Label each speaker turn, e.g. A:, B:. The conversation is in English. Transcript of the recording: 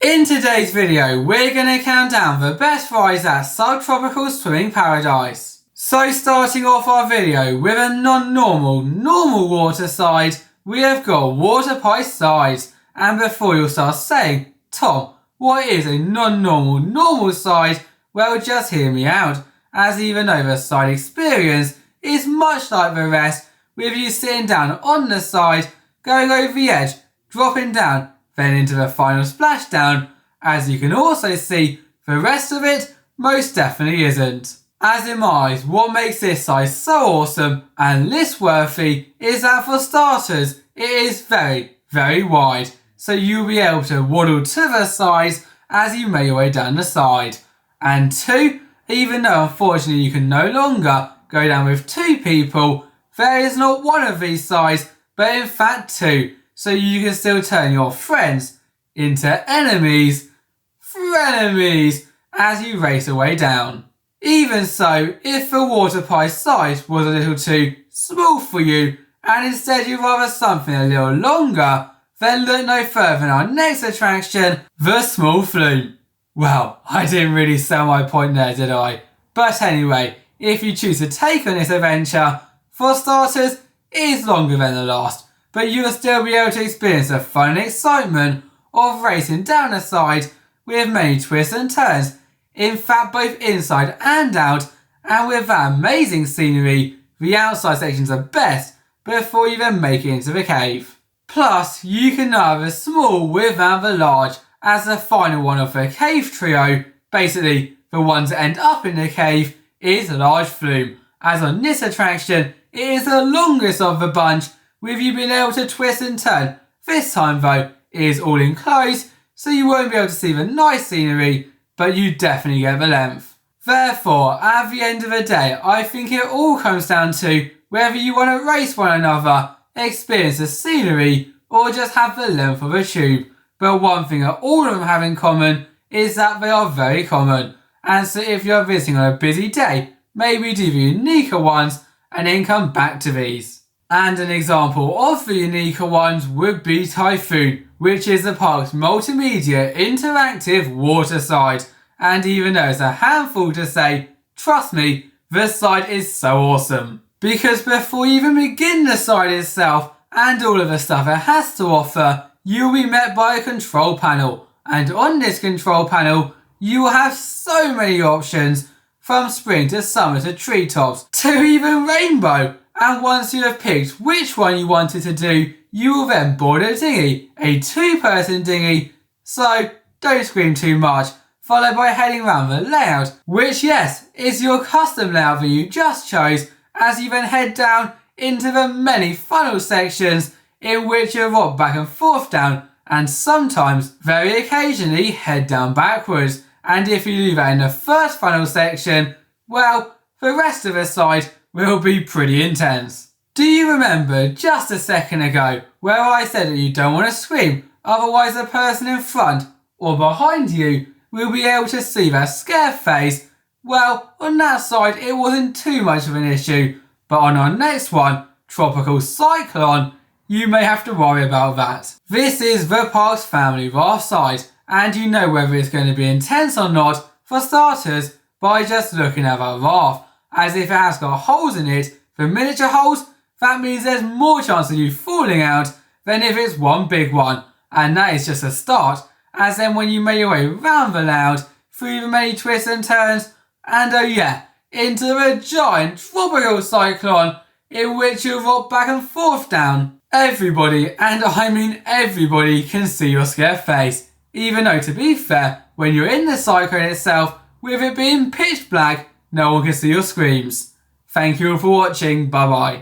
A: In today's video, we're going to count down the best rides at Subtropical Swimming Paradise. So starting off our video with a normal water side, we have got water Piste sides. And before you start saying, Tom, what is a normal side? Well, just hear me out, as even though the side experience is much like the rest, with you sitting down on the side, going over the edge, dropping down, then into the final splashdown. As you can also see, the rest of it most definitely isn't. As in my eyes, what makes this side so awesome and list worthy is that for starters, it is very wide, so you'll be able to waddle to the sides as you make your way down the side. And two, even though unfortunately you can no longer go down with two people, there is not one of these sides, but in fact two, so you can still turn your friends into enemies, frenemies, as you race away down. Even so, if the water Piste side was a little too small for you, and instead you'd rather something a little longer, then look no further than our next attraction, the small Flume. Well, I didn't really sell my point there, did I? But anyway, if you choose to take on this adventure, for starters, it is longer than the last, but you will still be able to experience the fun and excitement of racing down the side with many twists and turns, in fact both inside and out, and with that amazing scenery, the outside sections are best before you then make it into the cave. Plus, you can have the small without the large as the final one of the cave trio. Basically, the ones that end up in the cave is large Flume, as on this attraction, it is the longest of the bunch, with you being able to twist and turn. This time though, it is all enclosed, so you won't be able to see the nice scenery, but you definitely get the length. Therefore, at the end of the day, I think it all comes down to whether you want to race one another, experience the scenery, or just have the length of a tube. But one thing that all of them have in common is that they are very common. And so if you're visiting on a busy day, maybe do the uniquer ones and then come back to these. And an example of the uniquer ones would be Typhoon, which is the park's multimedia interactive water side. And even though it's a handful to say, trust me, the side is so awesome. Because before you even begin the side itself and all of the stuff it has to offer, you'll be met by a control panel. And on this control panel, you will have so many options, from spring to summer to treetops to even rainbow. And once you have picked which one you wanted to do, you will then board a dinghy, a two-person dinghy, so don't scream too much, followed by heading around the layout, which yes, is your custom layout that you just chose, as you then head down into the many funnel sections in which you rock back and forth down, and sometimes, very occasionally, head down backwards. And if you do that in the first funnel section, well, the rest of the side will be pretty intense. Do you remember just a second ago where I said that you don't want to scream, otherwise the person in front or behind you will be able to see that scare face? Well, on that side it wasn't too much of an issue, but on our next one, Tropical Cyclone, you may have to worry about that. This is the park's family raft side, and you know whether it's going to be intense or not, for starters, by just looking at that raft, as if it has got holes in it, the miniature holes, that means there's more chance of you falling out than if it's one big one, and that is just a start, as then when you make your way round the layout, through the many twists and turns, and oh yeah, into the giant tropical cyclone, in which you rock back and forth down. Everybody, and I mean everybody, can see your scared face, even though to be fair, when you're in the cyclone itself, with it being pitch black, no one can see your screams. Thank you all for watching, bye bye.